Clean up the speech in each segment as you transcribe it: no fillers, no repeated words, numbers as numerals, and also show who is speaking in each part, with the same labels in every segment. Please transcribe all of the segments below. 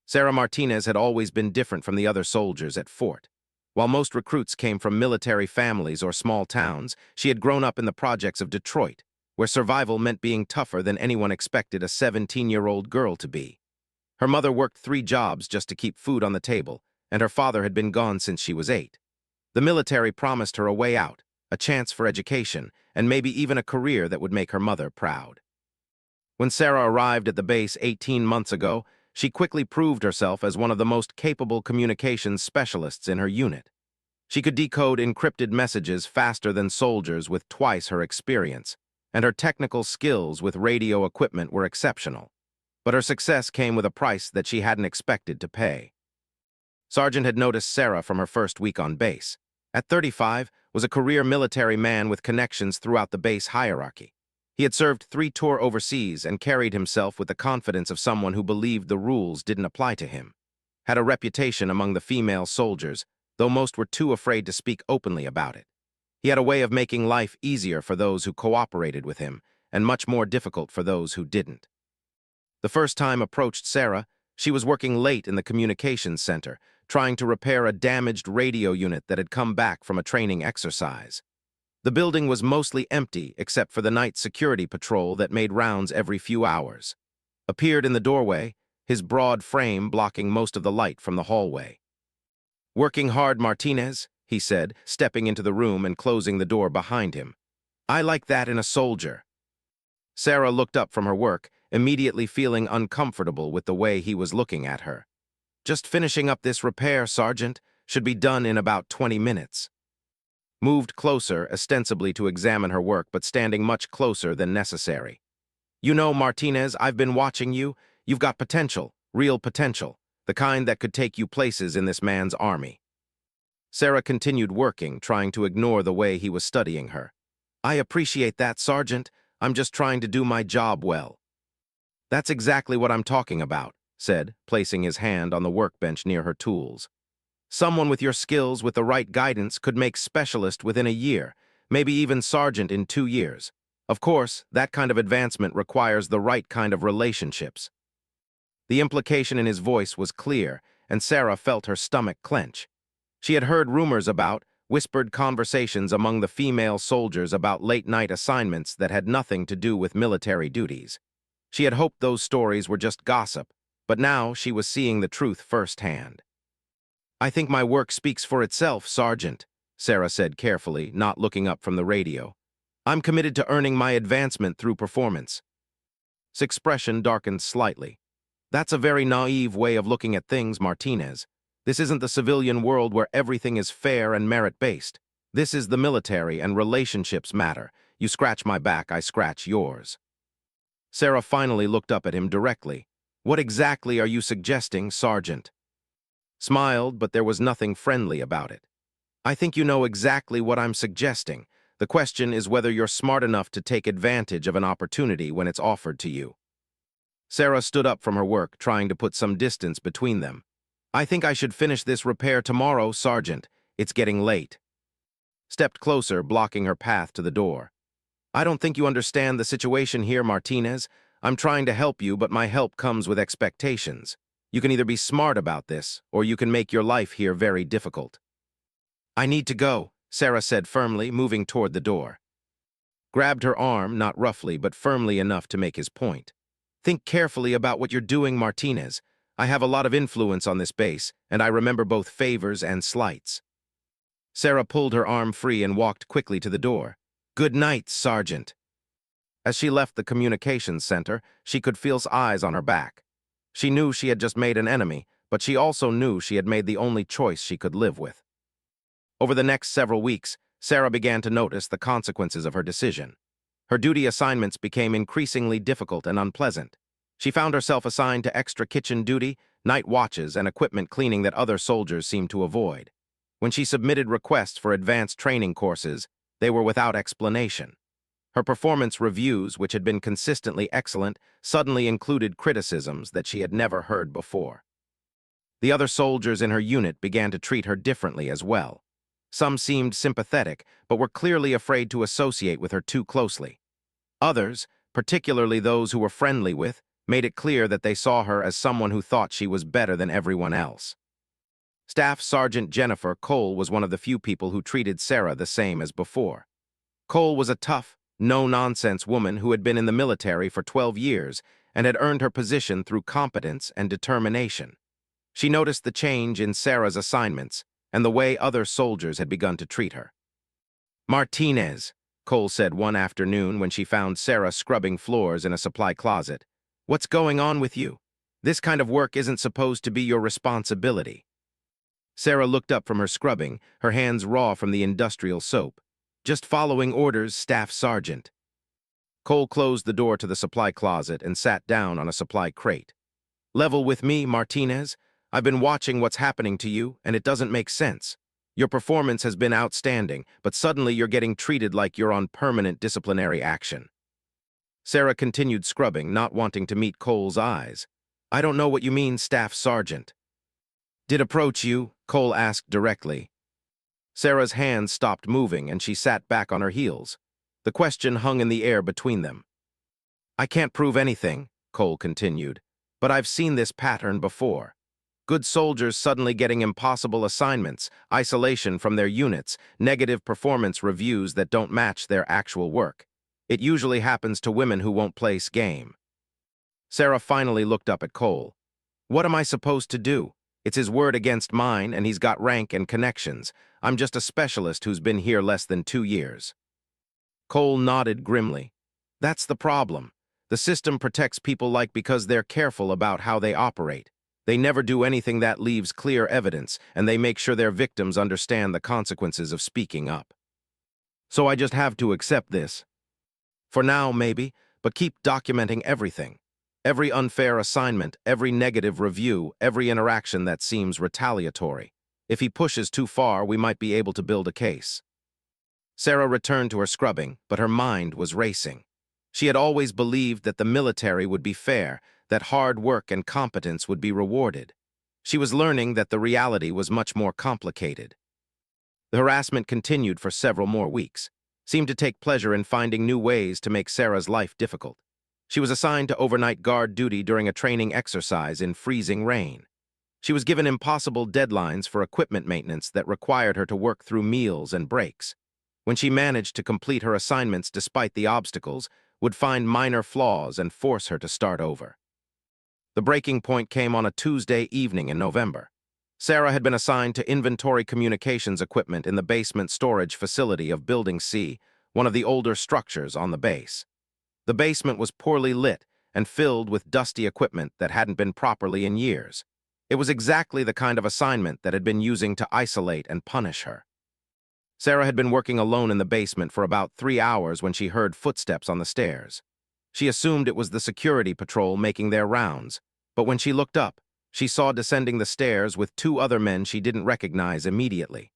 Speaker 1: Sarah Martinez had always been different from the other soldiers at Fort. While most recruits came from military families or small towns, she had grown up in the projects of Detroit, where survival meant being tougher than anyone expected a 17-year-old girl to be. Her mother worked 3 jobs just to keep food on the table, and her father had been gone since she was 8. The military promised her a way out, a chance for education, and maybe even a career that would make her mother proud. When Sarah arrived at the base 18 months ago, she quickly proved herself as one of the most capable communications specialists in her unit. She could decode encrypted messages faster than soldiers with twice her experience, and her technical skills with radio equipment were exceptional. But her success came with a price that she hadn't expected to pay. Sargent had noticed Sarah from her first week on base. At 35, was a career military man with connections throughout the base hierarchy. He had served 3 tours overseas and carried himself with the confidence of someone who believed the rules didn't apply to him. Had a reputation among the female soldiers, though most were too afraid to speak openly about it. He had a way of making life easier for those who cooperated with him, and much more difficult for those who didn't. The first time approached Sarah, she was working late in the communications center, trying to repair a damaged radio unit that had come back from a training exercise. The building was mostly empty except for the night security patrol that made rounds every few hours. Appeared in the doorway, his broad frame blocking most of the light from the hallway. "Working hard, Martinez," he said, stepping into the room and closing the door behind him. "I like that in a soldier." Sarah looked up from her work, immediately feeling uncomfortable with the way he was looking at her. "Just finishing up this repair, Sergeant. Should be done in about 20 minutes. Moved closer, ostensibly to examine her work, but standing much closer than necessary. "You know, Martinez, I've been watching you. You've got potential, real potential, the kind that could take you places in this man's army." Sarah continued working, trying to ignore the way he was studying her. "I appreciate that, Sergeant. I'm just trying to do my job well." "That's exactly what I'm talking about," said, placing his hand on the workbench near her tools. "Someone with your skills, with the right guidance, could make specialist within a year, maybe even sergeant in 2 years. Of course, that kind of advancement requires the right kind of relationships." The implication in his voice was clear, and Sarah felt her stomach clench. She had heard rumors about, whispered conversations among the female soldiers about late-night assignments that had nothing to do with military duties. She had hoped those stories were just gossip, but now she was seeing the truth firsthand. "I think my work speaks for itself, Sergeant," Sarah said carefully, not looking up from the radio. "I'm committed to earning my advancement through performance." His expression darkened slightly. "That's a very naive way of looking at things, Martinez. This isn't the civilian world where everything is fair and merit-based. This is the military, and relationships matter. You scratch my back, I scratch yours." Sarah finally looked up at him directly. "What exactly are you suggesting, Sergeant?" Smiled, but there was nothing friendly about it. "I think you know exactly what I'm suggesting. The question is whether you're smart enough to take advantage of an opportunity when it's offered to you." Sarah stood up from her work, trying to put some distance between them. "I think I should finish this repair tomorrow, Sergeant. It's getting late." Stepped closer, blocking her path to the door. "I don't think you understand the situation here, Martinez. I'm trying to help you, but my help comes with expectations. You can either be smart about this, or you can make your life here very difficult." "I need to go," Sarah said firmly, moving toward the door. Grabbed her arm, not roughly, but firmly enough to make his point. "Think carefully about what you're doing, Martinez. I have a lot of influence on this base, and I remember both favors and slights." Sarah pulled her arm free and walked quickly to the door. "Good night, Sergeant." As she left the communications center, she could feel his eyes on her back. She knew she had just made an enemy, but she also knew she had made the only choice she could live with. Over the next several weeks, Sarah began to notice the consequences of her decision. Her duty assignments became increasingly difficult and unpleasant. She found herself assigned to extra kitchen duty, night watches, and equipment cleaning that other soldiers seemed to avoid. When she submitted requests for advanced training courses, they were without explanation. Her performance reviews, which had been consistently excellent, suddenly included criticisms that she had never heard before. The other soldiers in her unit began to treat her differently as well. Some seemed sympathetic, but were clearly afraid to associate with her too closely. Others, particularly those who were friendly with, made it clear that they saw her as someone who thought she was better than everyone else. Staff Sergeant Jennifer Cole was one of the few people who treated Sarah the same as before. Cole was a tough, no-nonsense woman who had been in the military for 12 years and had earned her position through competence and determination. She noticed the change in Sarah's assignments and the way other soldiers had begun to treat her. "Martinez," Cole said one afternoon when she found Sarah scrubbing floors in a supply closet, "what's going on with you? This kind of work isn't supposed to be your responsibility." Sarah looked up from her scrubbing, her hands raw from the industrial soap. "Just following orders, Staff Sergeant." Cole closed the door to the supply closet and sat down on a supply crate. "Level with me, Martinez. I've been watching what's happening to you, and it doesn't make sense. Your performance has been outstanding, but suddenly you're getting treated like you're on permanent disciplinary action." Sarah continued scrubbing, not wanting to meet Cole's eyes. "I don't know what you mean, Staff Sergeant." "Did approach you?" Cole asked directly. Sarah's hands stopped moving, and she sat back on her heels. The question hung in the air between them. "I can't prove anything," Cole continued, "but I've seen this pattern before. Good soldiers suddenly getting impossible assignments, isolation from their units, negative performance reviews that don't match their actual work. It usually happens to women who won't place game." Sarah finally looked up at Cole. "What am I supposed to do? It's his word against mine, and he's got rank and connections. I'm just a specialist who's been here less than 2 years. Cole nodded grimly. "That's the problem. The system protects people because they're careful about how they operate. They never do anything that leaves clear evidence, and they make sure their victims understand the consequences of speaking up. So I just have to accept this. For now, maybe, but keep documenting everything. Every unfair assignment, every negative review, every interaction that seems retaliatory. If he pushes too far, we might be able to build a case." Sarah returned to her scrubbing, but her mind was racing. She had always believed that the military would be fair, that hard work and competence would be rewarded. She was learning that the reality was much more complicated. The harassment continued for several more weeks, seemed to take pleasure in finding new ways to make Sarah's life difficult. She was assigned to overnight guard duty during a training exercise in freezing rain. She was given impossible deadlines for equipment maintenance that required her to work through meals and breaks. When she managed to complete her assignments despite the obstacles, would find minor flaws and force her to start over. The breaking point came on a Tuesday evening in November. Sarah had been assigned to inventory communications equipment in the basement storage facility of Building C, one of the older structures on the base. The basement was poorly lit and filled with dusty equipment that hadn't been properly in years. It was exactly the kind of assignment that had been using to isolate and punish her. Sarah had been working alone in the basement for about 3 hours when she heard footsteps on the stairs. She assumed it was the security patrol making their rounds, but when she looked up, she saw descending the stairs with 2 other men she didn't recognize immediately.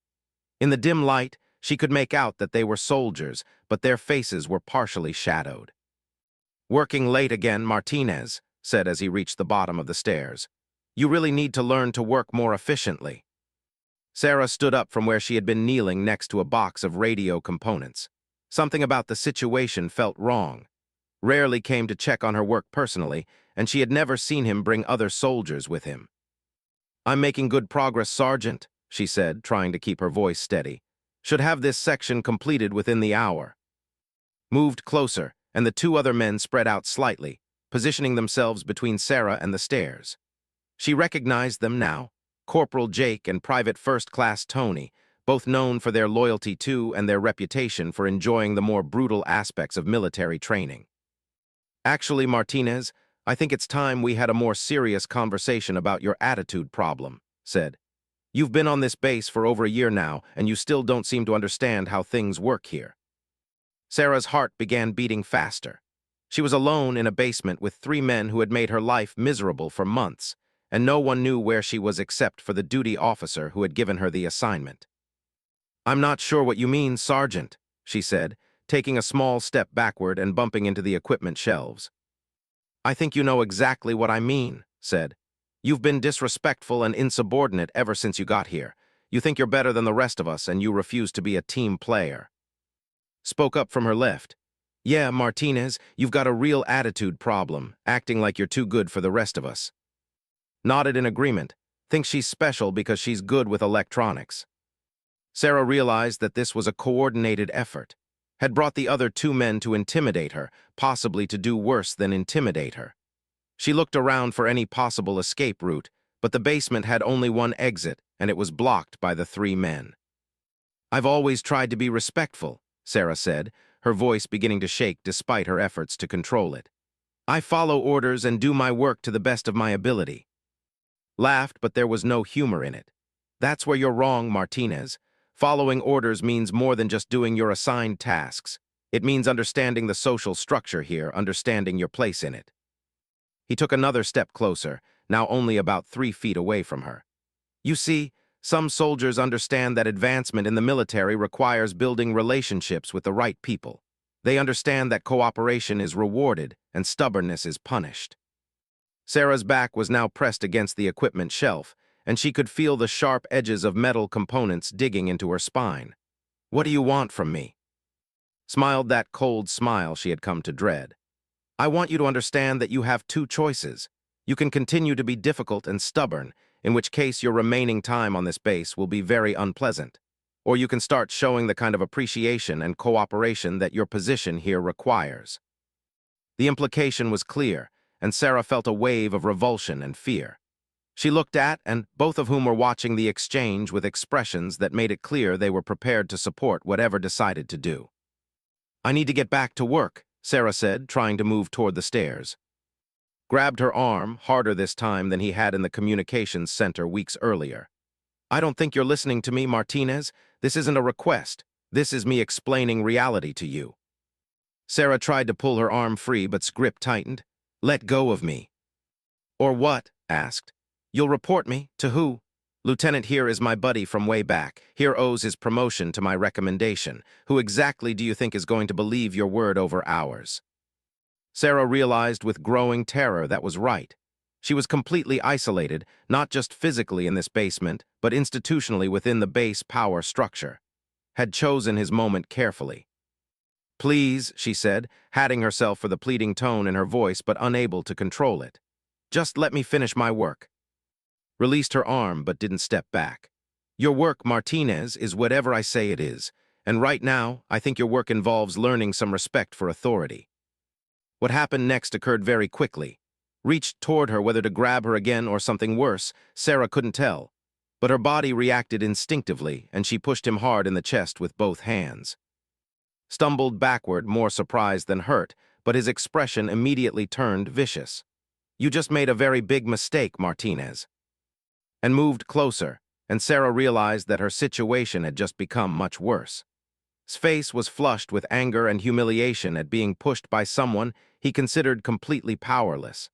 Speaker 1: In the dim light, she could make out that they were soldiers, but their faces were partially shadowed. "Working late again, Martinez," said as he reached the bottom of the stairs. "You really need to learn to work more efficiently." Sarah stood up from where she had been kneeling next to a box of radio components. Something about the situation felt wrong. Rarely came to check on her work personally, and she had never seen him bring other soldiers with him. "I'm making good progress, Sergeant," she said, trying to keep her voice steady. "Should have this section completed within the hour." Moved closer, and the 2 other men spread out slightly, positioning themselves between Sarah and the stairs. She recognized them now, Corporal Jake and Private First Class Tony, both known for their loyalty to and their reputation for enjoying the more brutal aspects of military training. "Actually, Martinez, I think it's time we had a more serious conversation about your attitude problem," said. "You've been on this base for over a year now, and you still don't seem to understand how things work here." Sarah's heart began beating faster. She was alone in a basement with 3 men who had made her life miserable for months, and no one knew where she was except for the duty officer who had given her the assignment. "I'm not sure what you mean, Sergeant," she said, taking a small step backward and bumping into the equipment shelves. "I think you know exactly what I mean," said. "You've been disrespectful and insubordinate ever since you got here. You think you're better than the rest of us, and you refuse to be a team player." Spoke up from her left. Yeah, Martinez, you've got a real attitude problem, acting like you're too good for the rest of us. Nodded in agreement. Thinks she's special because she's good with electronics. Sarah realized that this was a coordinated effort. Had brought the other two men to intimidate her, possibly to do worse than intimidate her. She looked around for any possible escape route, but the basement had only one exit, and it was blocked by the three men. I've always tried to be respectful, Sarah said, her voice beginning to shake despite her efforts to control it. I follow orders and do my work to the best of my ability. Laughed, but there was no humor in it. That's where you're wrong, Martinez. Following orders means more than just doing your assigned tasks. It means understanding the social structure here, understanding your place in it. He took another step closer, now only about 3 feet away from her. You see, some soldiers understand that advancement in the military requires building relationships with the right people. They understand that cooperation is rewarded and stubbornness is punished. Sarah's back was now pressed against the equipment shelf, and she could feel the sharp edges of metal components digging into her spine. What do you want from me? Smiled that cold smile she had come to dread. I want you to understand that you have two choices. You can continue to be difficult and stubborn, in which case your remaining time on this base will be very unpleasant. Or you can start showing the kind of appreciation and cooperation that your position here requires. The implication was clear, and Sarah felt a wave of revulsion and fear. She looked at, and both of whom were watching the exchange with expressions that made it clear they were prepared to support whatever decided to do. I need to get back to work, Sarah said, trying to move toward the stairs. Grabbed her arm, harder this time than he had in the communications center weeks earlier. I don't think you're listening to me, Martinez. This isn't a request. This is me explaining reality to you. Sarah tried to pull her arm free, but grip tightened. Let go of me. Or what? Asked. You'll report me? To who? Lieutenant here is my buddy from way back. Here owes his promotion to my recommendation. Who exactly do you think is going to believe your word over ours? Sarah realized with growing terror that was right. She was completely isolated, not just physically in this basement, but institutionally within the base power structure. Had chosen his moment carefully. Please, she said, hatting herself for the pleading tone in her voice but unable to control it. Just let me finish my work. Released her arm but didn't step back. Your work, Martinez, is whatever I say it is, and right now, I think your work involves learning some respect for authority. What happened next occurred very quickly. Reached toward her whether to grab her again or something worse, Sarah couldn't tell. But her body reacted instinctively, and she pushed him hard in the chest with both hands. Stumbled backward, more surprised than hurt, but his expression immediately turned vicious. You just made a very big mistake, Martinez. And moved closer, and Sarah realized that her situation had just become much worse. His face was flushed with anger and humiliation at being pushed by someone he considered completely powerless.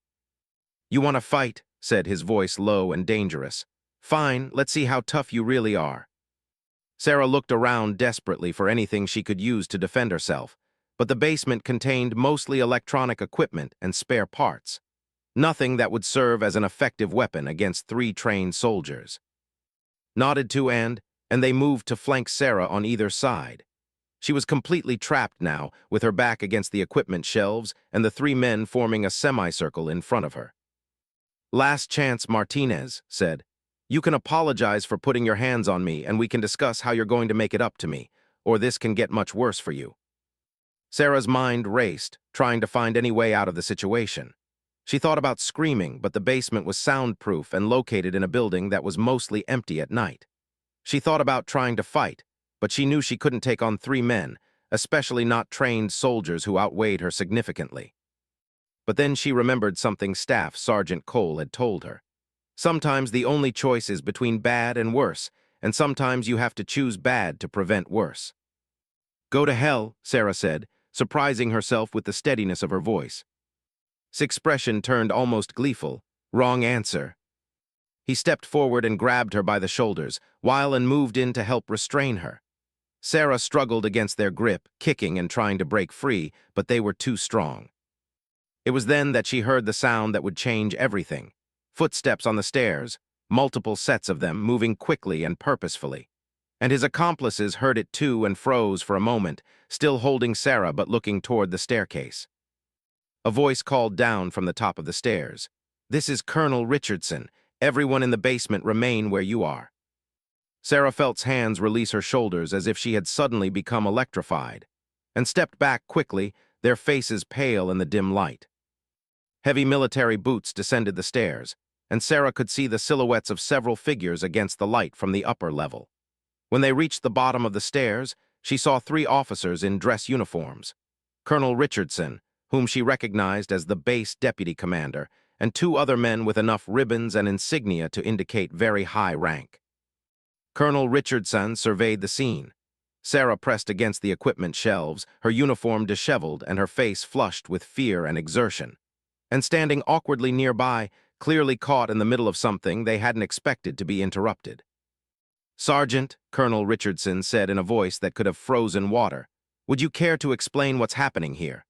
Speaker 1: You want to fight, said his voice low and dangerous. Fine, let's see how tough you really are. Sarah looked around desperately for anything she could use to defend herself, but the basement contained mostly electronic equipment and spare parts. Nothing that would serve as an effective weapon against 3 trained soldiers. Nodded to and they moved to flank Sarah on either side. She was completely trapped now, with her back against the equipment shelves and the 3 men forming a semicircle in front of her. Last chance, Martinez said. You can apologize for putting your hands on me and we can discuss how you're going to make it up to me, or this can get much worse for you. Sarah's mind raced, trying to find any way out of the situation. She thought about screaming, but the basement was soundproof and located in a building that was mostly empty at night. She thought about trying to fight, but she knew she couldn't take on 3 men, especially not trained soldiers who outweighed her significantly. But then she remembered something Staff Sergeant Cole had told her. Sometimes the only choice is between bad and worse, and sometimes you have to choose bad to prevent worse. Go to hell, Sarah said, surprising herself with the steadiness of her voice. His expression turned almost gleeful. Wrong answer. He stepped forward and grabbed her by the shoulders, while and moved in to help restrain her. Sarah struggled against their grip, kicking and trying to break free, but they were too strong. It was then that she heard the sound that would change everything. Footsteps on the stairs, multiple sets of them moving quickly and purposefully. And his accomplices heard it too and froze for a moment, still holding Sarah but looking toward the staircase. A voice called down from the top of the stairs. "This is Colonel Richardson. Everyone in the basement remain where you are." Sarah felt's hands release her shoulders as if she had suddenly become electrified, and stepped back quickly, their faces pale in the dim light. Heavy military boots descended the stairs, and Sarah could see the silhouettes of several figures against the light from the upper level. When they reached the bottom of the stairs, she saw 3 officers in dress uniforms. Colonel Richardson, whom she recognized as the base deputy commander, and 2 other men with enough ribbons and insignia to indicate very high rank. Colonel Richardson surveyed the scene. Sarah pressed against the equipment shelves, her uniform disheveled and her face flushed with fear and exertion. And standing awkwardly nearby, clearly caught in the middle of something they hadn't expected to be interrupted. "Sergeant," Colonel Richardson said in a voice that could have frozen water, "would you care to explain what's happening here?"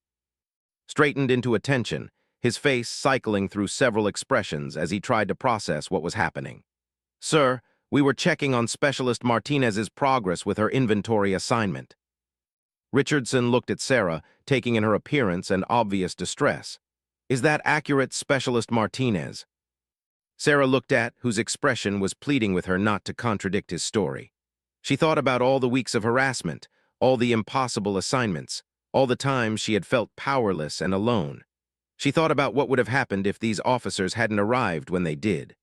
Speaker 1: Straightened into attention, his face cycling through several expressions as he tried to process what was happening. "Sir, we were checking on Specialist Martinez's progress with her inventory assignment." Richardson looked at Sarah, taking in her appearance and obvious distress. "Is that accurate, Specialist Martinez?" Sarah looked at, whose expression was pleading with her not to contradict his story. She thought about all the weeks of harassment, all the impossible assignments, all the times she had felt powerless and alone. She thought about what would have happened if these officers hadn't arrived when they did.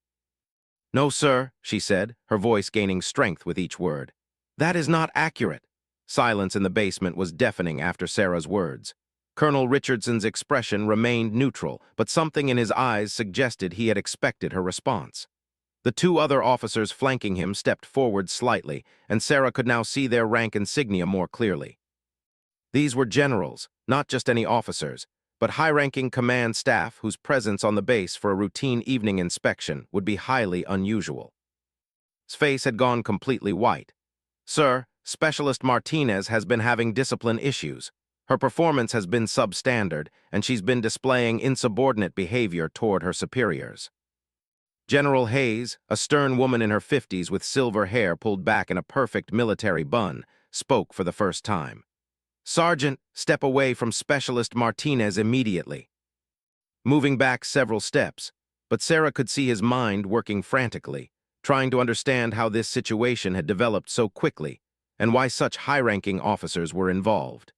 Speaker 1: "No, sir," she said, her voice gaining strength with each word. "That is not accurate." Silence in the basement was deafening after Sarah's words. Colonel Richardson's expression remained neutral, but something in his eyes suggested he had expected her response. The 2 other officers flanking him stepped forward slightly, and Sarah could now see their rank insignia more clearly. These were generals, not just any officers, but high-ranking command staff whose presence on the base for a routine evening inspection would be highly unusual. His face had gone completely white. "Sir, Specialist Martinez has been having discipline issues. Her performance has been substandard, and she's been displaying insubordinate behavior toward her superiors." General Hayes, a stern woman in her 50s with silver hair pulled back in a perfect military bun, spoke for the first time. "Sergeant, step away from Specialist Martinez immediately." Moving back several steps, but Sarah could see his mind working frantically, trying to understand how this situation had developed so quickly and why such high-ranking officers were involved.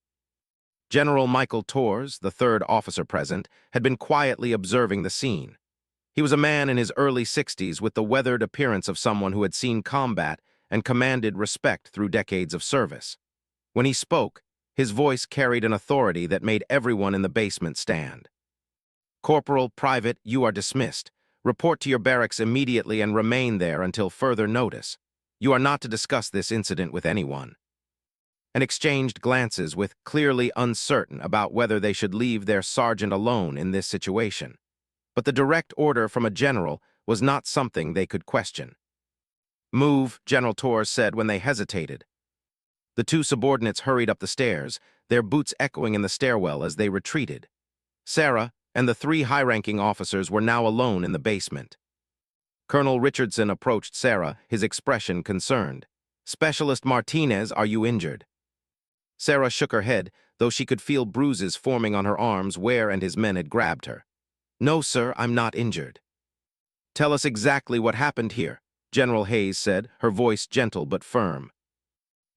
Speaker 1: General Michael Torres, the 3rd officer present, had been quietly observing the scene. He was a man in his early 60s with the weathered appearance of someone who had seen combat and commanded respect through decades of service. When he spoke, his voice carried an authority that made everyone in the basement stand. "Corporal, Private, you are dismissed. Report to your barracks immediately and remain there until further notice. You are not to discuss this incident with anyone." And exchanged glances with clearly uncertain about whether they should leave their sergeant alone in this situation. But the direct order from a general was not something they could question. "Move," General Torres said when they hesitated. The 2 subordinates hurried up the stairs, their boots echoing in the stairwell as they retreated. Sarah and the 3 high-ranking officers were now alone in the basement. Colonel Richardson approached Sarah, his expression concerned. "Specialist Martinez, are you injured?" Sarah shook her head, though she could feel bruises forming on her arms where and his men had grabbed her. "No, sir, I'm not injured." "Tell us exactly what happened here," General Hayes said, her voice gentle but firm.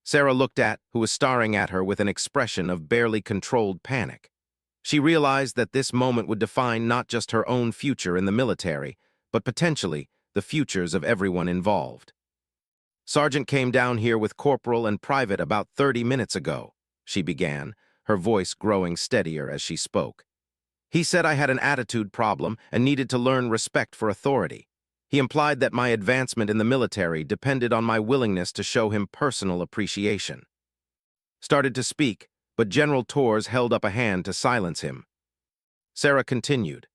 Speaker 1: Sarah looked at, who was staring at her with an expression of barely controlled panic. She realized that this moment would define not just her own future in the military, but potentially the futures of everyone involved. "Sergeant came down here with Corporal and Private about 30 minutes ago," she began, her voice growing steadier as she spoke. "He said I had an attitude problem and needed to learn respect for authority. He implied that my advancement in the military depended on my willingness to show him personal appreciation." Started to speak, but General Torres held up a hand to silence him. Sarah continued.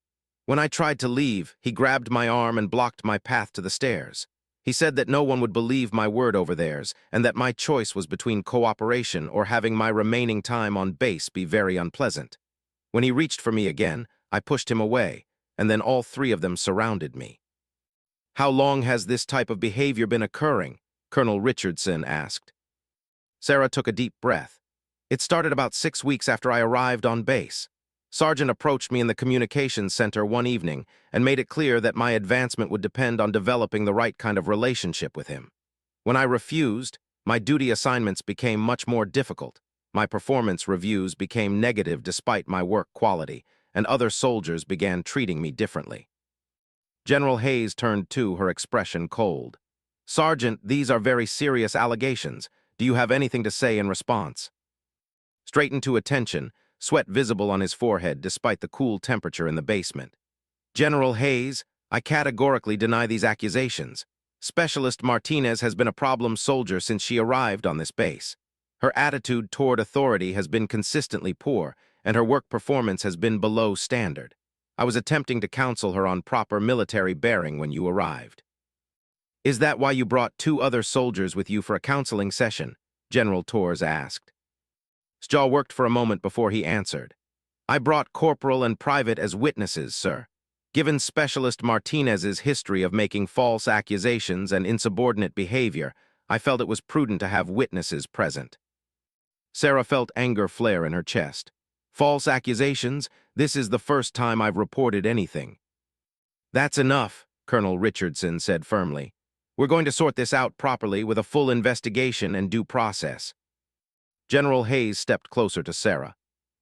Speaker 1: "When I tried to leave, he grabbed my arm and blocked my path to the stairs. He said that no one would believe my word over theirs, and that my choice was between cooperation or having my remaining time on base be very unpleasant. When he reached for me again, I pushed him away, and then all 3 of them surrounded me." "How long has this type of behavior been occurring?" Colonel Richardson asked. Sarah took a deep breath. It started about 6 weeks after I arrived on base. Sergeant approached me in the communications center one evening and made it clear that my advancement would depend on developing the right kind of relationship with him. When I refused, my duty assignments became much more difficult. My performance reviews became negative despite my work quality, and other soldiers began treating me differently. General Hayes turned to, her expression cold. Sergeant, these are very serious allegations. Do you have anything to say in response? Straightened to attention, sweat visible on his forehead despite the cool temperature in the basement. General Hayes, I categorically deny these accusations. Specialist Martinez has been a problem soldier since she arrived on this base. Her attitude toward authority has been consistently poor, and her work performance has been below standard. I was attempting to counsel her on proper military bearing when you arrived. Is that why you brought 2 other soldiers with you for a counseling session? General Torres asked. Stahl worked for a moment before he answered. I brought Corporal and Private as witnesses, sir. Given Specialist Martinez's history of making false accusations and insubordinate behavior, I felt it was prudent to have witnesses present. Sarah felt anger flare in her chest. False accusations? This is the first time I've reported anything. That's enough, Colonel Richardson said firmly. We're going to sort this out properly with a full investigation and due process. General Hayes stepped closer to Sarah.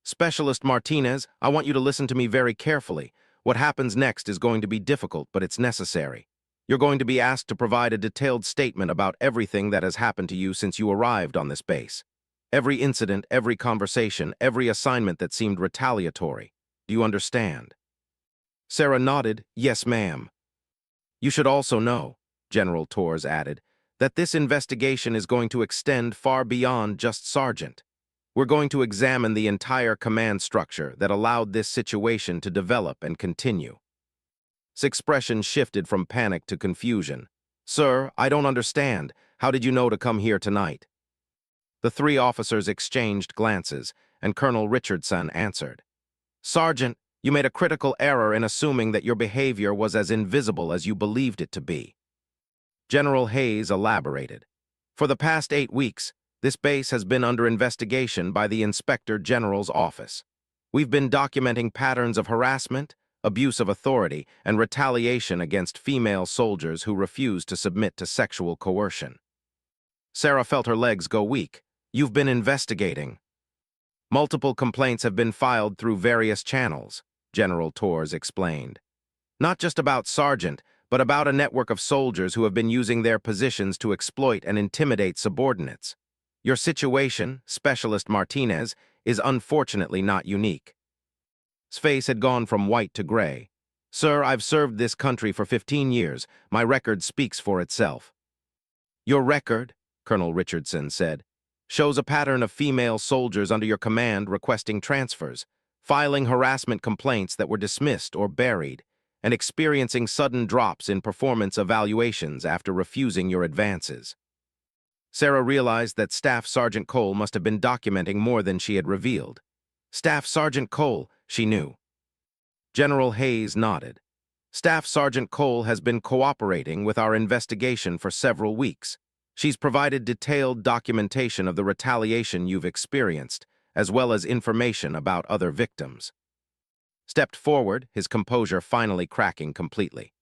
Speaker 1: Specialist Martinez, I want you to listen to me very carefully. What happens next is going to be difficult, but it's necessary. You're going to be asked to provide a detailed statement about everything that has happened to you since you arrived on this base. Every incident, every conversation, every assignment that seemed retaliatory. Do you understand? Sarah nodded, yes, ma'am. You should also know, General Torres added, that this investigation is going to extend far beyond just Sergeant. We're going to examine the entire command structure that allowed this situation to develop and continue. His expression shifted from panic to confusion. Sir, I don't understand. How did you know to come here tonight? The 3 officers exchanged glances, and Colonel Richardson answered. Sergeant, you made a critical error in assuming that your behavior was as invisible as you believed it to be. General Hayes elaborated. For the past 8 weeks, this base has been under investigation by the Inspector General's office. We've been documenting patterns of harassment, abuse of authority, and retaliation against female soldiers who refuse to submit to sexual coercion. Sarah felt her legs go weak. You've been investigating. Multiple complaints have been filed through various channels, General Torres explained. Not just about Sergeant, but about a network of soldiers who have been using their positions to exploit and intimidate subordinates. Your situation, Specialist Martinez, is unfortunately not unique. His face had gone from white to gray. Sir, I've served this country for 15 years. My record speaks for itself. Your record, Colonel Richardson said, shows a pattern of female soldiers under your command requesting transfers, filing harassment complaints that were dismissed or buried, and experiencing sudden drops in performance evaluations after refusing your advances. Sarah realized that Staff Sergeant Cole must have been documenting more than she had revealed. Staff Sergeant Cole, she knew. General Hayes nodded. Staff Sergeant Cole has been cooperating with our investigation for several weeks. She's provided detailed documentation of the retaliation you've experienced, as well as information about other victims. Stepped forward, his composure finally cracking completely.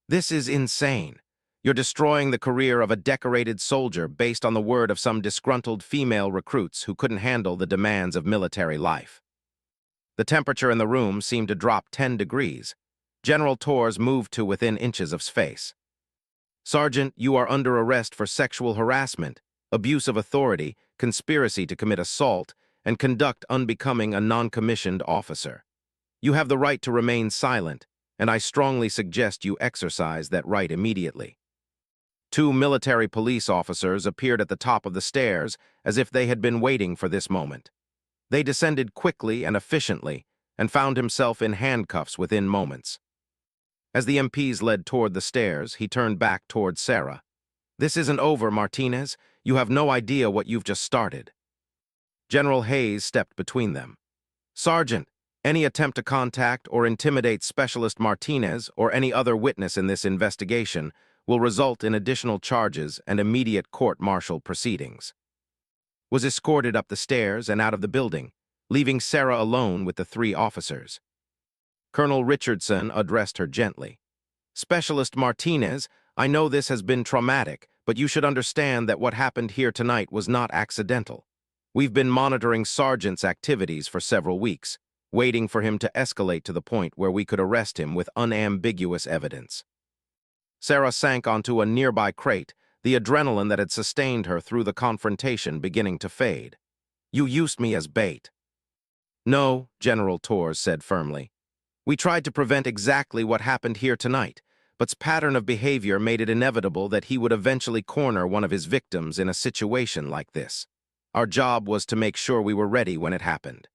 Speaker 1: This is insane. You're destroying the career of a decorated soldier based on the word of some disgruntled female recruits who couldn't handle the demands of military life. The temperature in the room seemed to drop 10 degrees. General Torres moved to within inches of his face. Sergeant, you are under arrest for sexual harassment, abuse of authority, conspiracy to commit assault, and conduct unbecoming a non-commissioned officer. You have the right to remain silent, and I strongly suggest you exercise that right immediately. 2 military police officers appeared at the top of the stairs as if they had been waiting for this moment. They descended quickly and efficiently and found himself in handcuffs within moments. As the MPs led toward the stairs, he turned back toward Sarah. This isn't over, Martinez. You have no idea what you've just started. General Hayes stepped between them. Sergeant, any attempt to contact or intimidate Specialist Martinez or any other witness in this investigation will result in additional charges and immediate court-martial proceedings. Was escorted up the stairs and out of the building, leaving Sarah alone with the three officers. Colonel Richardson addressed her gently. "Specialist Martinez, I know this has been traumatic, but you should understand that what happened here tonight was not accidental. We've been monitoring Sergeant's activities for several weeks, waiting for him to escalate to the point where we could arrest him with unambiguous evidence." Sarah sank onto a nearby crate, the adrenaline that had sustained her through the confrontation beginning to fade. "You used me as bait." "No," General Torres said firmly. "We tried to prevent exactly what happened here tonight, but's pattern of behavior made it inevitable that he would eventually corner one of his victims in a situation like this. Our job was to make sure we were ready when it happened."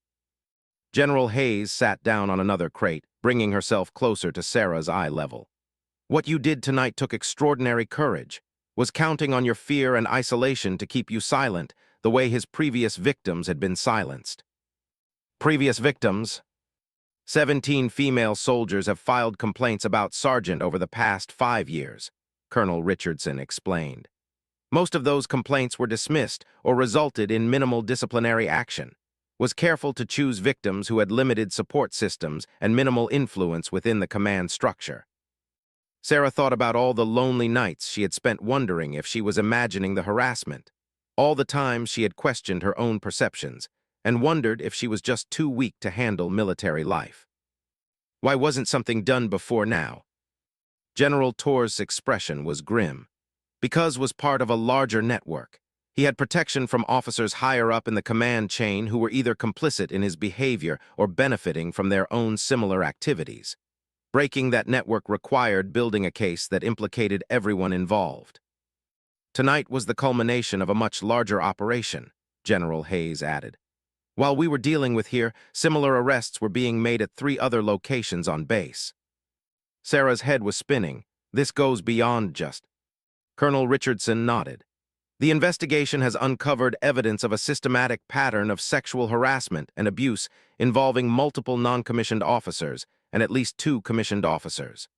Speaker 1: General Hayes sat down on another crate, bringing herself closer to Sarah's eye level. "What you did tonight took extraordinary courage. Was counting on your fear and isolation to keep you silent, the way his previous victims had been silenced." "Previous victims?" 17 female soldiers have filed complaints about Sergeant over the past 5 years, Colonel Richardson explained. Most of those complaints were dismissed or resulted in minimal disciplinary action. Was careful to choose victims who had limited support systems and minimal influence within the command structure. Sarah thought about all the lonely nights she had spent wondering if she was imagining the harassment, all the times she had questioned her own perceptions, and wondered if she was just too weak to handle military life. Why wasn't something done before now? General Torres' expression was grim. Because was part of a larger network. He had protection from officers higher up in the command chain who were either complicit in his behavior or benefiting from their own similar activities. Breaking that network required building a case that implicated everyone involved. Tonight was the culmination of a much larger operation, General Hayes added. While we were dealing with here, similar arrests were being made at 3 other locations on base. Sarah's head was spinning. This goes beyond just. Colonel Richardson nodded. The investigation has uncovered evidence of a systematic pattern of sexual harassment and abuse involving multiple non-commissioned officers and at least 2 commissioned officers.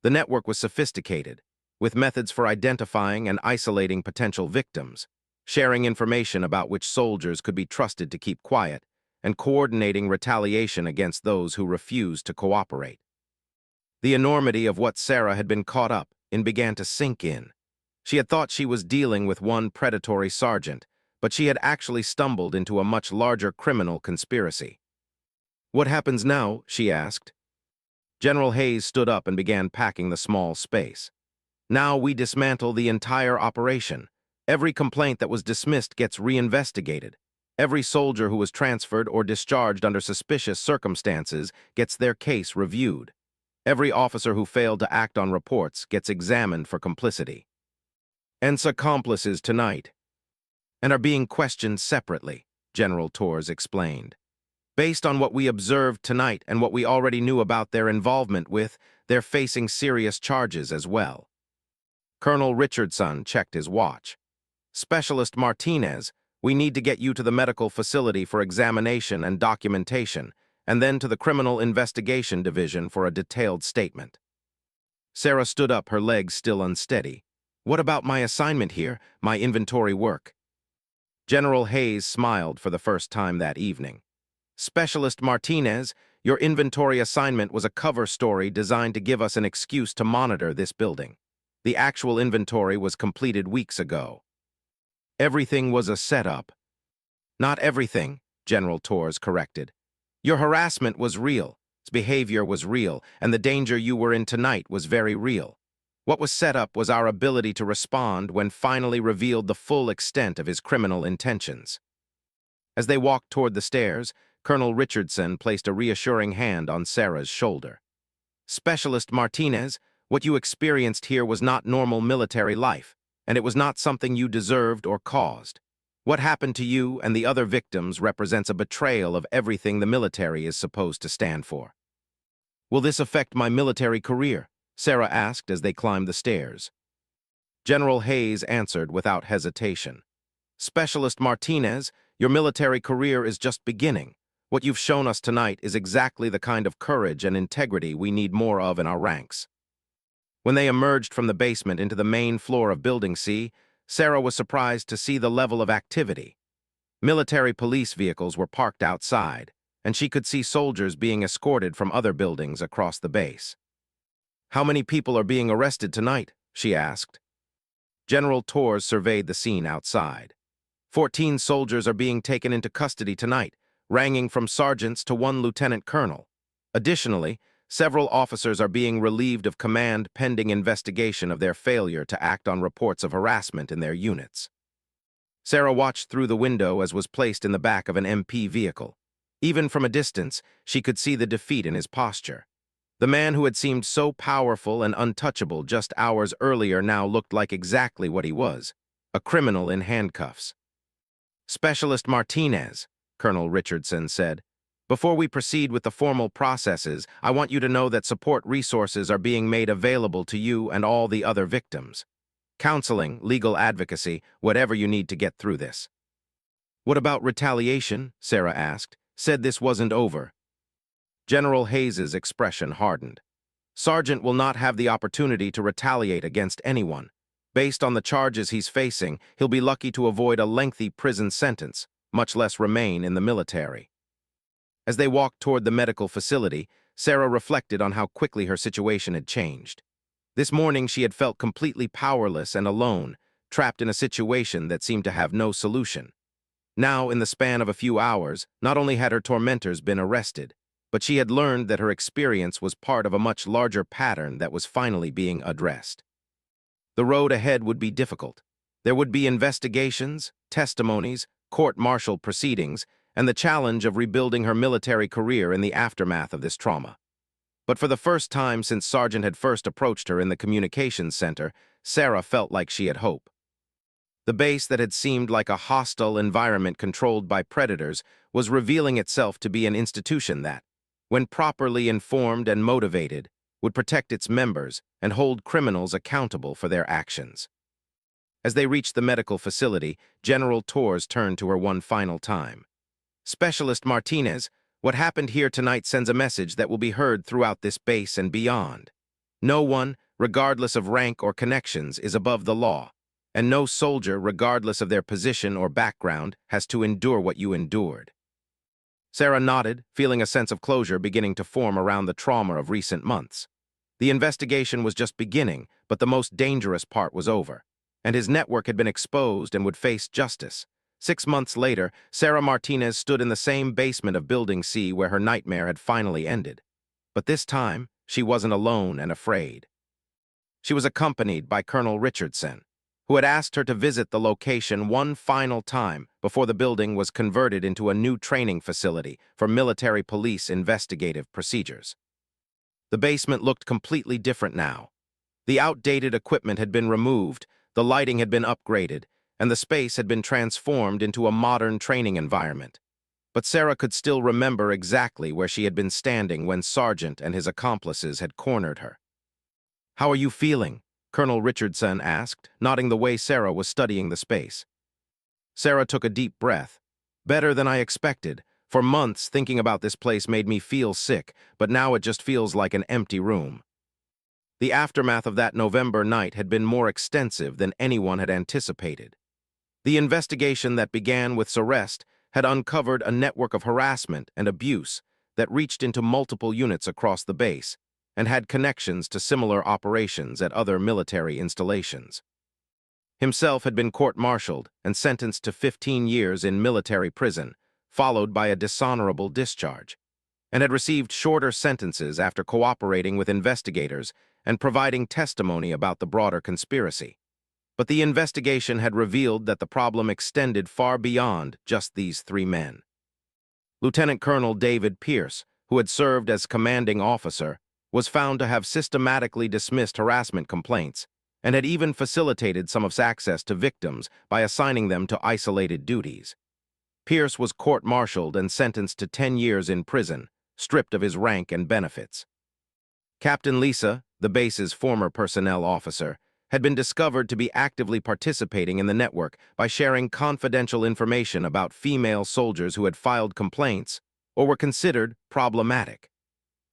Speaker 1: The network was sophisticated, with methods for identifying and isolating potential victims, sharing information about which soldiers could be trusted to keep quiet, and coordinating retaliation against those who refused to cooperate. The enormity of what Sarah had been caught up in began to sink in. She had thought she was dealing with one predatory sergeant, but she had actually stumbled into a much larger criminal conspiracy. "What happens now?" she asked. General Hayes stood up and began packing the small space. "Now we dismantle the entire operation. Every complaint that was dismissed gets reinvestigated. Every soldier who was transferred or discharged under suspicious circumstances gets their case reviewed. Every officer who failed to act on reports gets examined for complicity. And accomplices tonight, and are being questioned separately," General Torres explained. "Based on what we observed tonight and what we already knew about their involvement with, they're facing serious charges as well." Colonel Richardson checked his watch. "Specialist Martinez, we need to get you to the medical facility for examination and documentation, and then to the Criminal Investigation Division for a detailed statement." Sarah stood up, her legs still unsteady. "What about my assignment here, my inventory work?" General Hayes smiled for the first time that evening. "Specialist Martinez, your inventory assignment was a cover story designed to give us an excuse to monitor this building. The actual inventory was completed weeks ago." "Everything was a setup." "Not everything," General Torres corrected. "Your harassment was real, its behavior was real, and the danger you were in tonight was very real. What was set up was our ability to respond when finally revealed the full extent of his criminal intentions." As they walked toward the stairs, Colonel Richardson placed a reassuring hand on Sarah's shoulder. "Specialist Martinez, what you experienced here was not normal military life, and it was not something you deserved or caused. What happened to you and the other victims represents a betrayal of everything the military is supposed to stand for." "Will this affect my military career?" Sarah asked as they climbed the stairs. General Hayes answered without hesitation. "Specialist Martinez, your military career is just beginning. What you've shown us tonight is exactly the kind of courage and integrity we need more of in our ranks." When they emerged from the basement into the main floor of Building C, Sarah was surprised to see the level of activity. Military police vehicles were parked outside, and she could see soldiers being escorted from other buildings across the base. "How many people are being arrested tonight?" she asked. General Torres surveyed the scene outside. 14 soldiers are being taken into custody tonight, ranging from sergeants to one lieutenant colonel. Additionally, several officers are being relieved of command pending investigation of their failure to act on reports of harassment in their units. Sarah watched through the window as was placed in the back of an MP vehicle. Even from a distance, she could see the defeat in his posture. The man who had seemed so powerful and untouchable just hours earlier now looked like exactly what he was, a criminal in handcuffs. "Specialist Martinez," Colonel Richardson said, "before we proceed with the formal processes, I want you to know that support resources are being made available to you and all the other victims. Counseling, legal advocacy, whatever you need to get through this." "What about retaliation?" Sarah asked. "Said this wasn't over." General Hayes's expression hardened. "Sergeant will not have the opportunity to retaliate against anyone. Based on the charges he's facing, he'll be lucky to avoid a lengthy prison sentence, much less remain in the military." As they walked toward the medical facility, Sarah reflected on how quickly her situation had changed. This morning she had felt completely powerless and alone, trapped in a situation that seemed to have no solution. Now, in the span of a few hours, not only had her tormentors been arrested, but she had learned that her experience was part of a much larger pattern that was finally being addressed. The road ahead would be difficult. There would be investigations, testimonies, court-martial proceedings, and the challenge of rebuilding her military career in the aftermath of this trauma. But for the first time since Sargent had first approached her in the communications center, Sarah felt like she had hope. The base that had seemed like a hostile environment controlled by predators was revealing itself to be an institution that, when properly informed and motivated, would protect its members and hold criminals accountable for their actions. As they reached the medical facility, General Torres turned to her one final time. "Specialist Martinez, what happened here tonight sends a message that will be heard throughout this base and beyond. No one, regardless of rank or connections, is above the law, and no soldier, regardless of their position or background, has to endure what you endured." Sarah nodded, feeling a sense of closure beginning to form around the trauma of recent months. The investigation was just beginning, but the most dangerous part was over, and his network had been exposed and would face justice. 6 months later, Sarah Martinez stood in the same basement of Building C where her nightmare had finally ended. But this time, she wasn't alone and afraid. She was accompanied by Colonel Richardson, who had asked her to visit the location one final time before the building was converted into a new training facility for military police investigative procedures. The basement looked completely different now. The outdated equipment had been removed, the lighting had been upgraded, and the space had been transformed into a modern training environment. But Sarah could still remember exactly where she had been standing when Sargent and his accomplices had cornered her. "How are you feeling?" Colonel Richardson asked, nodding the way Sarah was studying the space. Sarah took a deep breath. "Better than I expected. For months, thinking about this place made me feel sick, but now it just feels like an empty room." The aftermath of that November night had been more extensive than anyone had anticipated. The investigation that began with arrest had uncovered a network of harassment and abuse that reached into multiple units across the base and had connections to similar operations at other military installations. Himself had been court-martialed and sentenced to 15 years in military prison, followed by a dishonorable discharge, and had received shorter sentences after cooperating with investigators and providing testimony about the broader conspiracy. But the investigation had revealed that the problem extended far beyond just these 3 men. Lieutenant Colonel David Pierce, who had served as commanding officer, was found to have systematically dismissed harassment complaints and had even facilitated some of access to victims by assigning them to isolated duties. Pierce was court-martialed and sentenced to 10 years in prison, stripped of his rank and benefits. Captain Lisa, the base's former personnel officer, had been discovered to be actively participating in the network by sharing confidential information about female soldiers who had filed complaints or were considered problematic.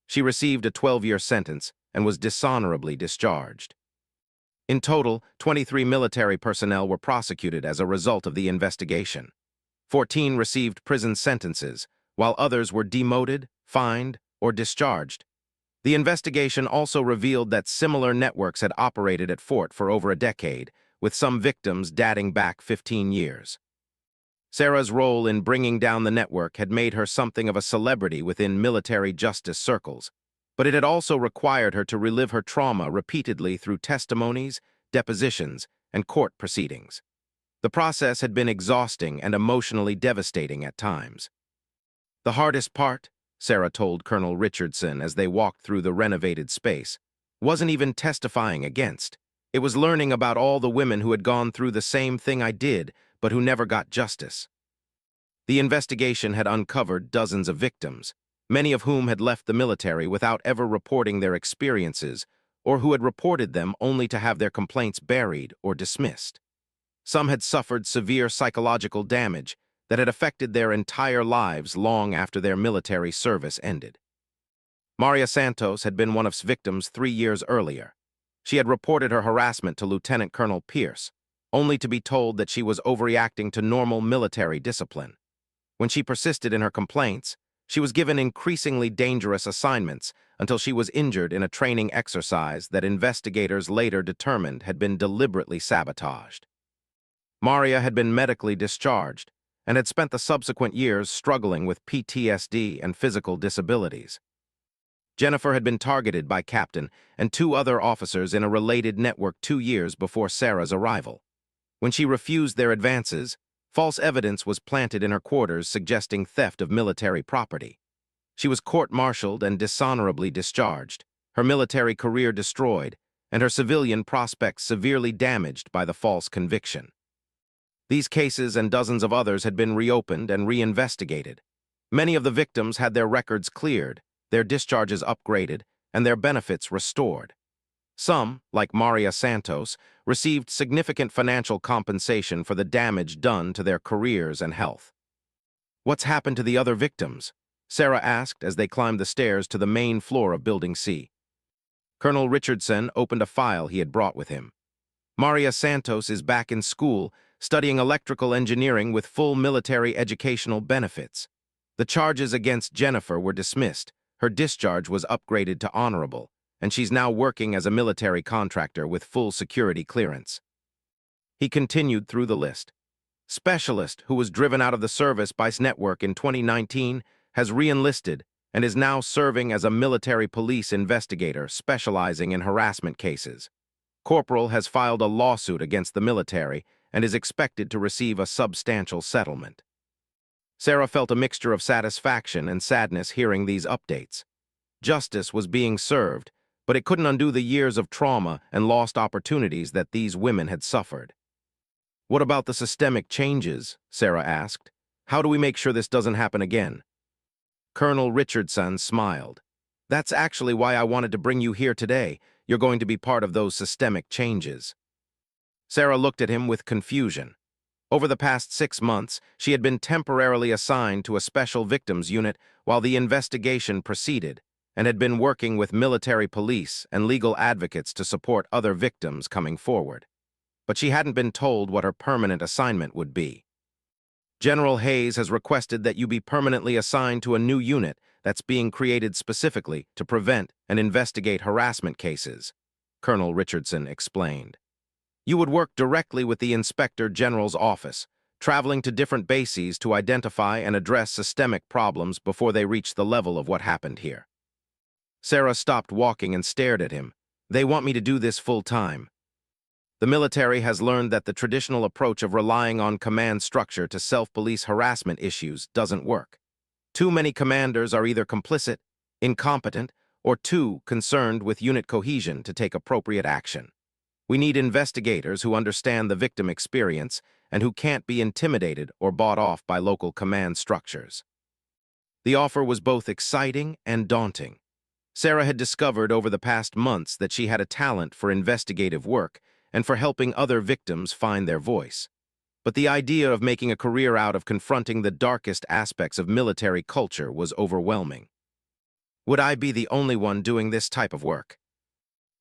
Speaker 1: She received a 12-year sentence and was dishonorably discharged. In total, 23 military personnel were prosecuted as a result of the investigation. 14 received prison sentences, while others were demoted, fined, or discharged. The investigation also revealed that similar networks had operated at Fort for over a decade, with some victims dating back 15 years. Sarah's role in bringing down the network had made her something of a celebrity within military justice circles, but it had also required her to relive her trauma repeatedly through testimonies, depositions, and court proceedings. The process had been exhausting and emotionally devastating at times. The hardest part, Sarah told Colonel Richardson as they walked through the renovated space, wasn't even testifying against. It was learning about all the women who had gone through the same thing I did, but who never got justice. The investigation had uncovered dozens of victims, many of whom had left the military without ever reporting their experiences, or who had reported them only to have their complaints buried or dismissed. Some had suffered severe psychological damage that had affected their entire lives long after their military service ended. Maria Santos had been one of the victims 3 years earlier. She had reported her harassment to Lieutenant Colonel Pierce, only to be told that she was overreacting to normal military discipline. When she persisted in her complaints, she was given increasingly dangerous assignments until she was injured in a training exercise that investigators later determined had been deliberately sabotaged. Maria had been medically discharged and had spent the subsequent years struggling with PTSD and physical disabilities. Jennifer had been targeted by Captain and 2 other officers in a related network 2 years before Sarah's arrival. When she refused their advances, false evidence was planted in her quarters suggesting theft of military property. She was court-martialed and dishonorably discharged, her military career destroyed, and her civilian prospects severely damaged by the false conviction. These cases and dozens of others had been reopened and reinvestigated. Many of the victims had their records cleared, their discharges upgraded, and their benefits restored. Some, like Maria Santos, received significant financial compensation for the damage done to their careers and health. "What's happened to the other victims?" Sarah asked as they climbed the stairs to the main floor of Building C. Colonel Richardson opened a file he had brought with him. "Maria Santos is back in school, studying electrical engineering with full military educational benefits. The charges against Jennifer were dismissed, her discharge was upgraded to honorable, and she's now working as a military contractor with full security clearance." He continued through the list. "Specialist, who was driven out of the service by network in 2019, has re-enlisted and is now serving as a military police investigator specializing in harassment cases. Corporal has filed a lawsuit against the military and is expected to receive a substantial settlement." Sarah felt a mixture of satisfaction and sadness hearing these updates. Justice was being served, but it couldn't undo the years of trauma and lost opportunities that these women had suffered. "What about the systemic changes?" Sarah asked. "How do we make sure this doesn't happen again?" Colonel Richardson smiled. "That's actually why I wanted to bring you here today. You're going to be part of those systemic changes." Sarah looked at him with confusion. Over the past 6 months, she had been temporarily assigned to a special victims unit while the investigation proceeded, and had been working with military police and legal advocates to support other victims coming forward. But she hadn't been told what her permanent assignment would be. "General Hayes has requested that you be permanently assigned to a new unit that's being created specifically to prevent and investigate harassment cases," Colonel Richardson explained. "You would work directly with the Inspector General's office, traveling to different bases to identify and address systemic problems before they reach the level of what happened here." Sarah stopped walking and stared at him. "They want me to do this full-time." The military has learned that the traditional approach of relying on command structure to self-police harassment issues doesn't work. Too many commanders are either complicit, incompetent, or too concerned with unit cohesion to take appropriate action. We need investigators who understand the victim experience and who can't be intimidated or bought off by local command structures. The offer was both exciting and daunting. Sarah had discovered over the past months that she had a talent for investigative work and for helping other victims find their voice. But the idea of making a career out of confronting the darkest aspects of military culture was overwhelming. "Would I be the only one doing this type of work?"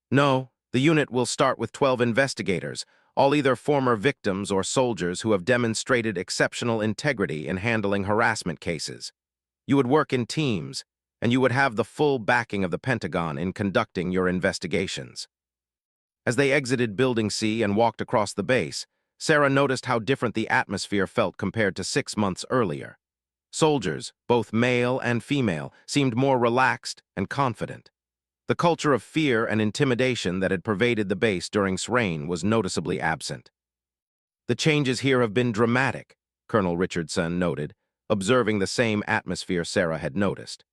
Speaker 1: No, the unit will start with 12 investigators, all either former victims or soldiers who have demonstrated exceptional integrity in handling harassment cases. You would work in teams, and you would have the full backing of the Pentagon in conducting your investigations. As they exited Building C and walked across the base, Sarah noticed how different the atmosphere felt compared to 6 months earlier. Soldiers, both male and female, seemed more relaxed and confident. The culture of fear and intimidation that had pervaded the base during reign was noticeably absent. The changes here have been dramatic, Colonel Richardson noted, observing the same atmosphere Sarah had noticed.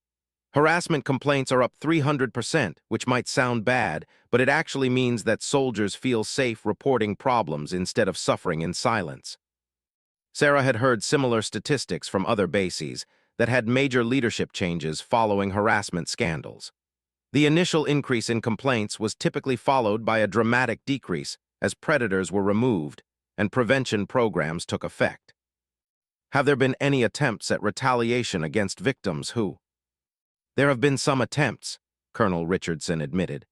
Speaker 1: Harassment complaints are up 300%, which might sound bad, but it actually means that soldiers feel safe reporting problems instead of suffering in silence. Sarah had heard similar statistics from other bases that had major leadership changes following harassment scandals. The initial increase in complaints was typically followed by a dramatic decrease as predators were removed and prevention programs took effect. Have there been any attempts at retaliation against victims who? There have been some attempts, Colonel Richardson admitted.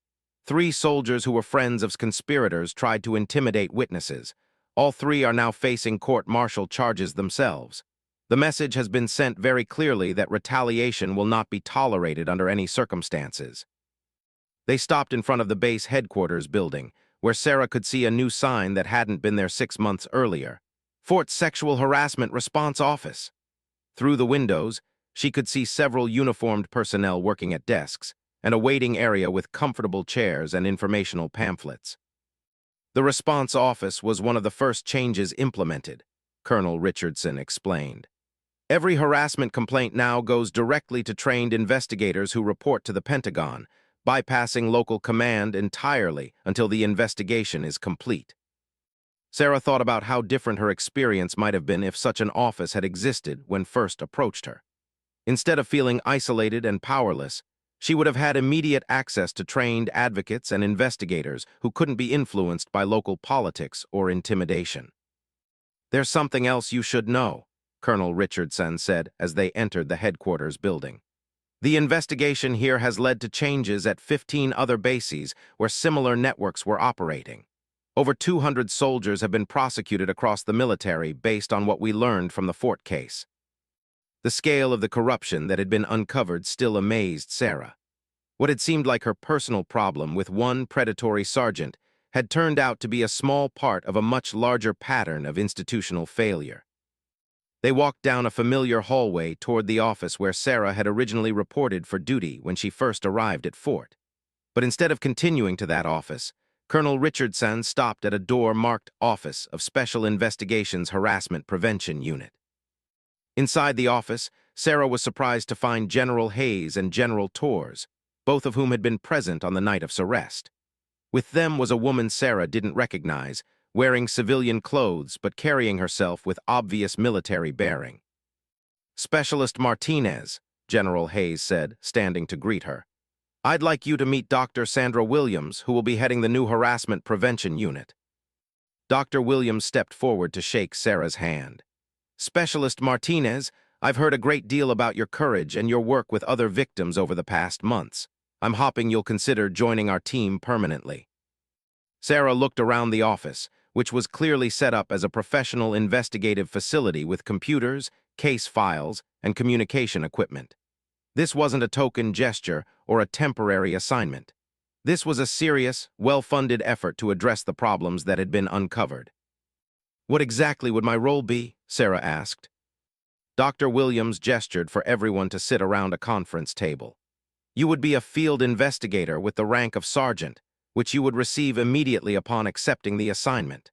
Speaker 1: 3 soldiers who were friends of conspirators tried to intimidate witnesses. All 3 are now facing court-martial charges themselves. The message has been sent very clearly that retaliation will not be tolerated under any circumstances. They stopped in front of the base headquarters building, where Sarah could see a new sign that hadn't been there 6 months earlier. Fort Sexual Harassment Response Office. Through the windows, she could see several uniformed personnel working at desks and a waiting area with comfortable chairs and informational pamphlets. The response office was one of the first changes implemented, Colonel Richardson explained. Every harassment complaint now goes directly to trained investigators who report to the Pentagon, bypassing local command entirely until the investigation is complete. Sarah thought about how different her experience might have been if such an office had existed when first approached her. Instead of feeling isolated and powerless, she would have had immediate access to trained advocates and investigators who couldn't be influenced by local politics or intimidation. There's something else you should know, Colonel Richardson said as they entered the headquarters building. The investigation here has led to changes at 15 other bases where similar networks were operating. Over 200 soldiers have been prosecuted across the military based on what we learned from the Fort case. The scale of the corruption that had been uncovered still amazed Sarah. What had seemed like her personal problem with one predatory sergeant had turned out to be a small part of a much larger pattern of institutional failure. They walked down a familiar hallway toward the office where Sarah had originally reported for duty when she first arrived at Fort. But instead of continuing to that office, Colonel Richardson stopped at a door marked Office of Special Investigations Harassment Prevention Unit. Inside the office, Sarah was surprised to find General Hayes and General Torres, both of whom had been present on the night of his arrest. With them was a woman Sarah didn't recognize, wearing civilian clothes but carrying herself with obvious military bearing. "Specialist Martinez," General Hayes said, standing to greet her. "I'd like you to meet Dr. Sandra Williams, who will be heading the new Harassment Prevention Unit." Dr. Williams stepped forward to shake Sarah's hand. "Specialist Martinez, I've heard a great deal about your courage and your work with other victims over the past months. I'm hoping you'll consider joining our team permanently." Sarah looked around the office, which was clearly set up as a professional investigative facility with computers, case files, and communication equipment. This wasn't a token gesture or a temporary assignment. This was a serious, well-funded effort to address the problems that had been uncovered. "What exactly would my role be?" Sarah asked. Dr. Williams gestured for everyone to sit around a conference table. "You would be a field investigator with the rank of sergeant, which you would receive immediately upon accepting the assignment.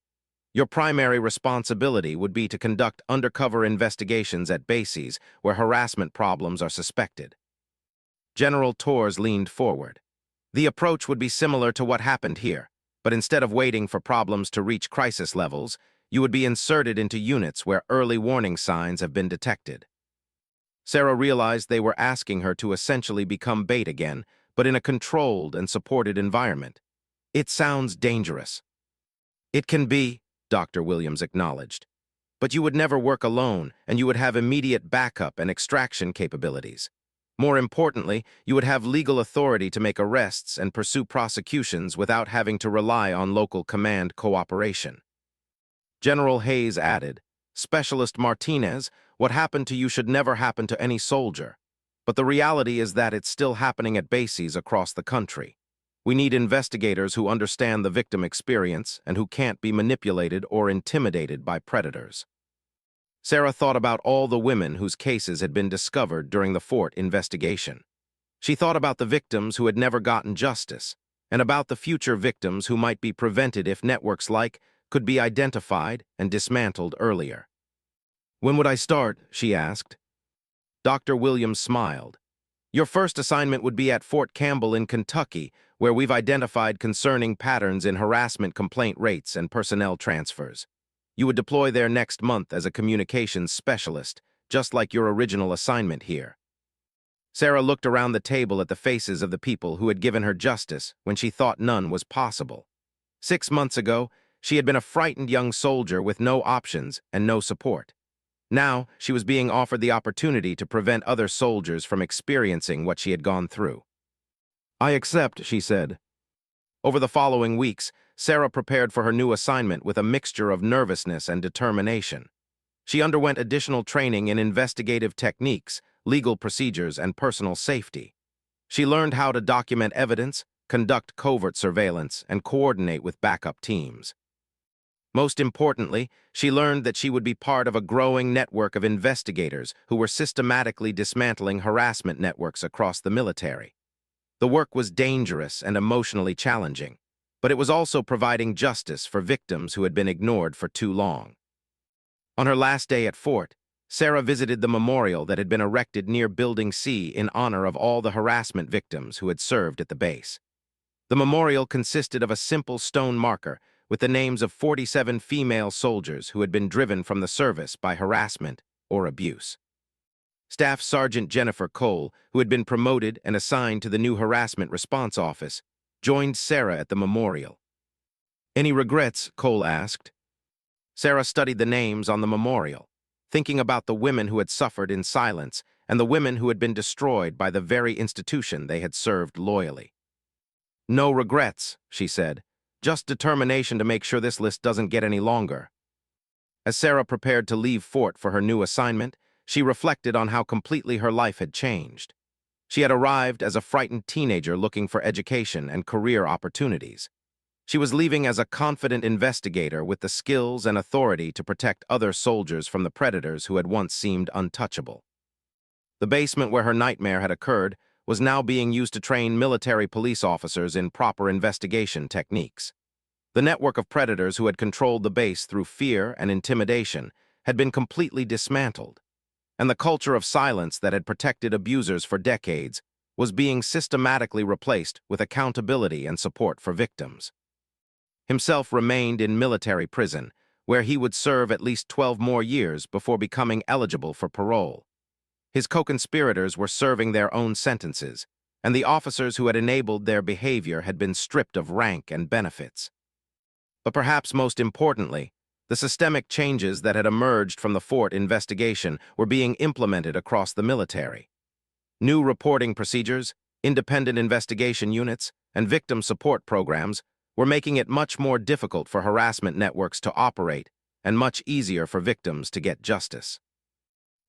Speaker 1: Your primary responsibility would be to conduct undercover investigations at bases where harassment problems are suspected." General Torres leaned forward. "The approach would be similar to what happened here, but instead of waiting for problems to reach crisis levels, you would be inserted into units where early warning signs have been detected." Sarah realized they were asking her to essentially become bait again, but in a controlled and supported environment. "It sounds dangerous." "It can be," Dr. Williams acknowledged. "But you would never work alone, and you would have immediate backup and extraction capabilities. More importantly, you would have legal authority to make arrests and pursue prosecutions without having to rely on local command cooperation. General Hayes added, "Specialist Martinez, what happened to you should never happen to any soldier. But the reality is that it's still happening at bases across the country. We need investigators who understand the victim experience and who can't be manipulated or intimidated by predators." Sarah thought about all the women whose cases had been discovered during the Fort investigation. She thought about the victims who had never gotten justice, and about the future victims who might be prevented if networks like could be identified and dismantled earlier. "When would I start?" she asked. Dr. Williams smiled. "Your first assignment would be at Fort Campbell in Kentucky, where we've identified concerning patterns in harassment complaint rates and personnel transfers. You would deploy there next month as a communications specialist, just like your original assignment here." Sarah looked around the table at the faces of the people who had given her justice when she thought none was possible. 6 months ago, she had been a frightened young soldier with no options and no support. Now, she was being offered the opportunity to prevent other soldiers from experiencing what she had gone through. "I accept," she said. Over the following weeks, Sarah prepared for her new assignment with a mixture of nervousness and determination. She underwent additional training in investigative techniques, legal procedures, and personal safety. She learned how to document evidence, conduct covert surveillance, and coordinate with backup teams. Most importantly, she learned that she would be part of a growing network of investigators who were systematically dismantling harassment networks across the military. The work was dangerous and emotionally challenging, but it was also providing justice for victims who had been ignored for too long. On her last day at Fort, Sarah visited the memorial that had been erected near Building C in honor of all the harassment victims who had served at the base. The memorial consisted of a simple stone marker with the names of 47 female soldiers who had been driven from the service by harassment or abuse. Staff Sergeant Jennifer Cole, who had been promoted and assigned to the new Harassment Response Office, joined Sarah at the memorial. "Any regrets?" Cole asked. Sarah studied the names on the memorial, thinking about the women who had suffered in silence and the women who had been destroyed by the very institution they had served loyally. "No regrets," she said. "Just determination to make sure this list doesn't get any longer." As Sarah prepared to leave Fort for her new assignment, she reflected on how completely her life had changed. She had arrived as a frightened teenager looking for education and career opportunities. She was leaving as a confident investigator with the skills and authority to protect other soldiers from the predators who had once seemed untouchable. The basement where her nightmare had occurred was now being used to train military police officers in proper investigation techniques. The network of predators who had controlled the base through fear and intimidation had been completely dismantled, and the culture of silence that had protected abusers for decades was being systematically replaced with accountability and support for victims. Himself remained in military prison, where he would serve at least 12 more years before becoming eligible for parole. His co-conspirators were serving their own sentences, and the officers who had enabled their behavior had been stripped of rank and benefits. But perhaps most importantly, the systemic changes that had emerged from the Fort investigation were being implemented across the military. New reporting procedures, independent investigation units, and victim support programs were making it much more difficult for harassment networks to operate and much easier for victims to get justice.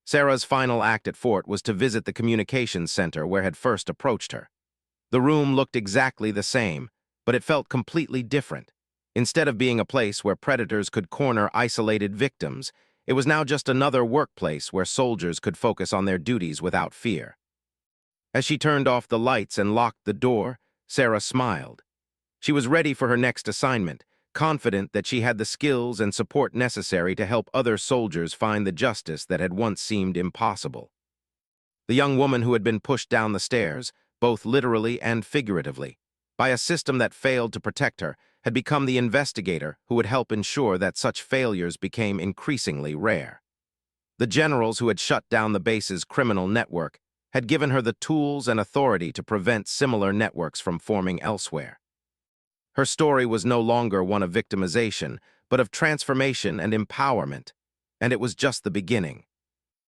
Speaker 1: Sarah's final act at Fort was to visit the communications center where had first approached her. The room looked exactly the same, but it felt completely different. Instead of being a place where predators could corner isolated victims, it was now just another workplace where soldiers could focus on their duties without fear. As she turned off the lights and locked the door, Sarah smiled. She was ready for her next assignment, confident that she had the skills and support necessary to help other soldiers find the justice that had once seemed impossible. The young woman who had been pushed down the stairs, both literally and figuratively, by a system that failed to protect her, had become the investigator who would help ensure that such failures became increasingly rare. The generals who had shut down the base's criminal network had given her the tools and authority to prevent similar networks from forming elsewhere. Her story was no longer one of victimization, but of transformation and empowerment, and it was just the beginning.